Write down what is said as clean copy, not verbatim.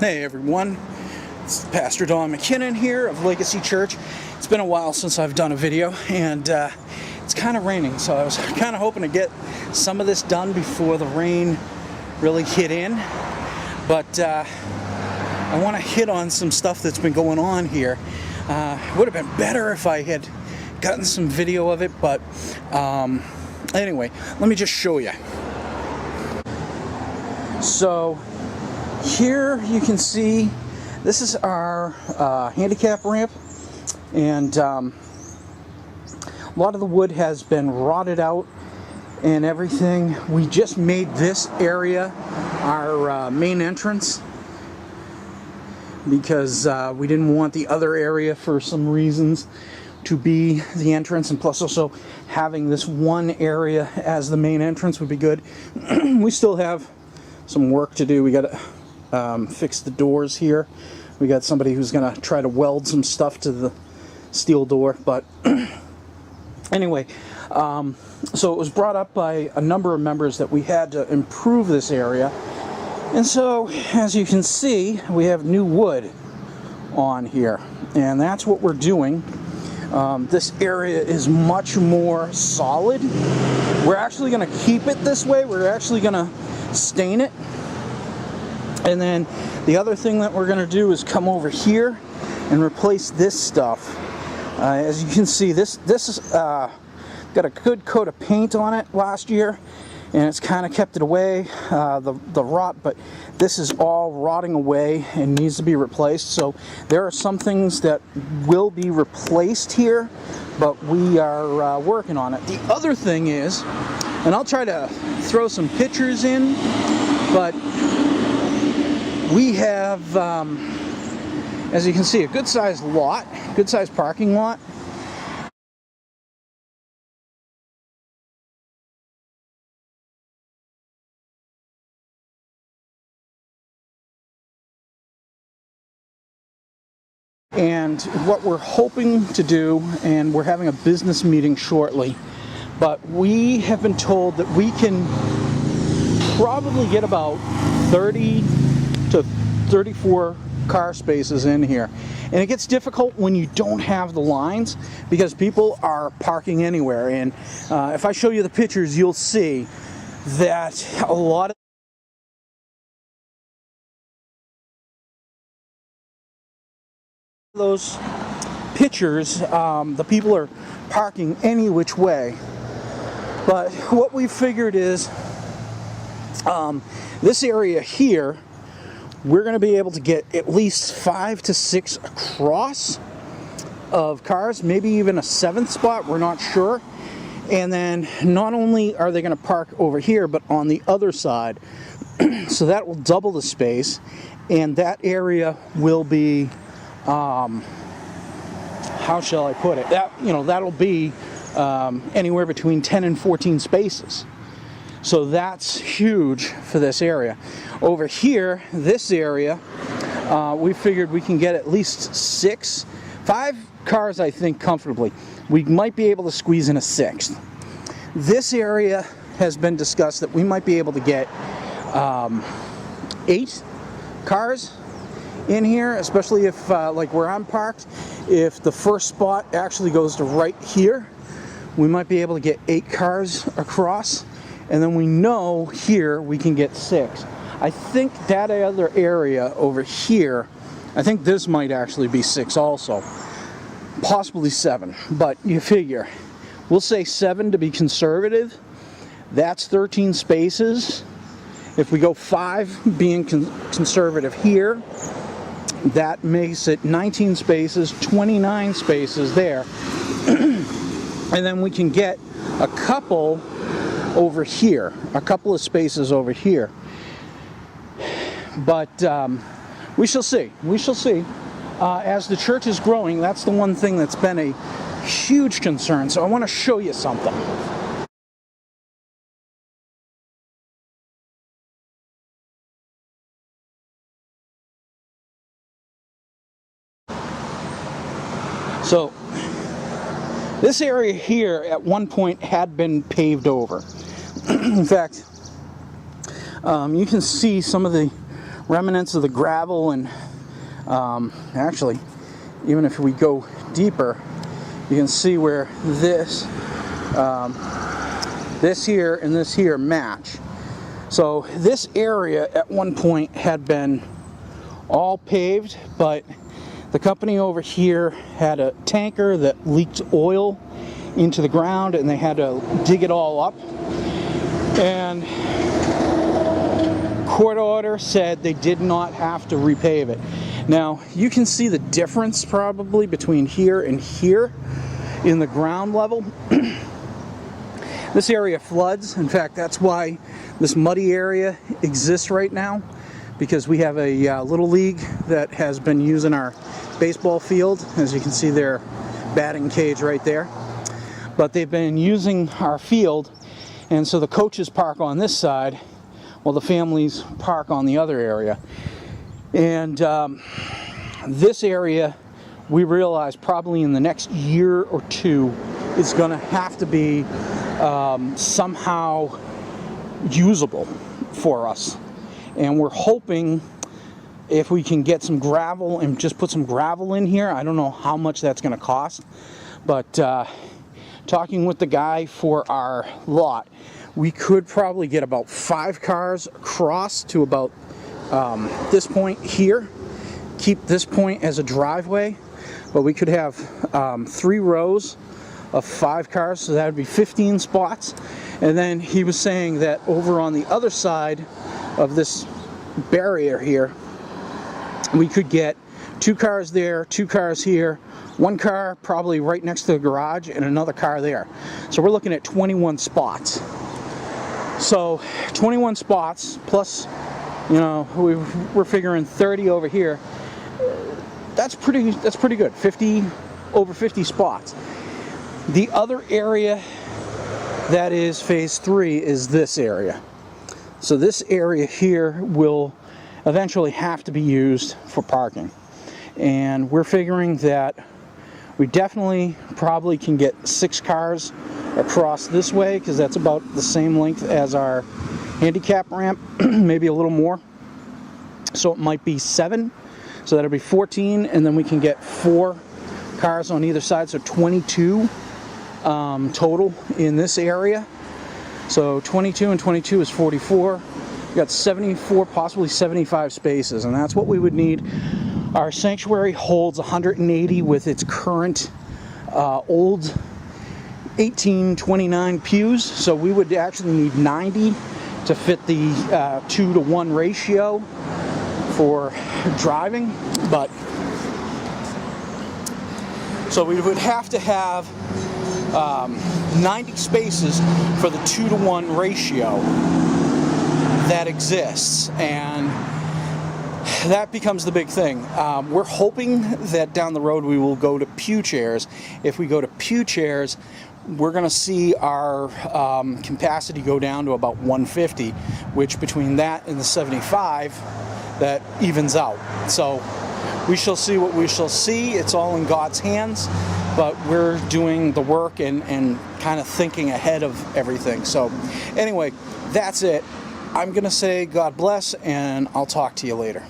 Hey everyone, it's Pastor Don McKinnon here of Legacy Church. It's been a while since I've done a video, and it's kind of raining, so I was kind of hoping to get some of this done before the rain really hit in. But I want to hit on some stuff that's been going on here. It would have been better if I had gotten some video of it, but anyway, let me just show you. So here you can see this is our handicap ramp, and a lot of the wood has been rotted out and everything. We just made this area our main entrance because we didn't want the other area for some reasons to be the entrance, and plus also having this one area as the main entrance would be good. We still have some work to do. We got to fix the doors here. We got somebody who's gonna try to weld some stuff to the steel door, but anyway, so it was brought up by a number of members that we had to improve this area, and so as you can see, we have new wood on here, and that's what we're doing. This area is much more solid. We're actually going to keep it this way. We're actually going to stain it. And then the other thing that we're going to do is come over here and replace this stuff. As you can see, this is got a good coat of paint on it last year, and it's kind of kept it away, the rot, but this is all rotting away and needs to be replaced. So there are some things that will be replaced here, but we are working on it. The other thing is, and I'll try to throw some pictures in, but we have, as you can see, a good sized lot, good sized parking lot. And what we're hoping to do, and we're having a business meeting shortly, but we have been told that we can probably get about 30 to 34 car spaces in here. And it gets difficult when you don't have the lines because people are parking anywhere. And if I show you the pictures, you'll see that a lot of those pictures, the people are parking any which way. But what we figured is this area here, we're going to be able to get at least 5 to 6 across of cars, maybe even a 7th spot, we're not sure. And then not only are they going to park over here, but on the other side. So that will double the space, and that area will be, how shall I put it? That'll be anywhere between 10 and 14 spaces. So that's huge for this area. Over here, this area, we figured we can get at least 5 cars, I think, comfortably. We might be able to squeeze in a 6th. This area has been discussed that we might be able to get 8 cars in here, especially if, like where I'm parked, if the first spot actually goes to right here, we might be able to get 8 cars across. And then we know here we can get 6. I think that other area over here, I think this might actually be 6 also. Possibly 7. But you figure, we'll say 7 to be conservative. That's 13 spaces. If we go 5 being conservative here, that makes it 19 spaces, 29 spaces there. And then we can get a couple over here, a couple of spaces over here. But we shall see. We shall see. As the church is growing, that's the one thing that's been a huge concern. So I want to show you something. So this area here at one point had been paved over. In fact, you can see some of the remnants of the gravel, and actually, even if we go deeper, you can see where this here and this here match. So this area at one point had been all paved, but the company over here had a tanker that leaked oil into the ground, and they had to dig it all up. And court order said they did not have to repave it. Now, you can see the difference probably between here and here in the ground level. This area floods. In fact, that's why this muddy area exists right now, because we have a little league that has been using our baseball field. As you can see, their batting cage right there. But they've been using our field, and so the coaches park on this side while the families park on the other area. And this area, we realize probably in the next year or two, is going to have to be somehow usable for us. And we're hoping if we can get some gravel and just put some gravel in here. I don't know how much that's going to cost, but talking with the guy for our lot, we could probably get about 5 cars across to about this point here. Keep this point as a driveway, but we could have 3 rows of 5 cars, so that would be 15 spots. And then he was saying that over on the other side of this barrier here, we could get 2 cars there, 2 cars here, 1 car probably right next to the garage, and another car there. So we're looking at 21 spots. So 21 spots plus, you know, we're figuring 30 over here. That's pretty good. Over 50 spots. The other area that is phase 3 is this area. So this area here will eventually have to be used for parking. And we're figuring that we definitely probably can get 6 cars across this way, because that's about the same length as our handicap ramp, maybe a little more. So it might be 7. So that'll be 14, and then we can get 4 cars on either side, so 22 total in this area. So 22 and 22 is 44. We got 74, possibly 75 spaces, and that's what we would need. Our sanctuary holds 180 with its current old 1829 pews, so we would actually need 90 to fit the 2-to-1 ratio for driving. But so we would have to have 90 spaces for the 2-to-1 ratio that exists, and that becomes the big thing. We're hoping that down the road we will go to pew chairs. If we go to pew chairs, we're going to see our capacity go down to about 150, which between that and the 75, that evens out. So we shall see what we shall see. It's all in God's hands, but we're doing the work and kind of thinking ahead of everything. So anyway, that's it. I'm going to say God bless, and I'll talk to you later.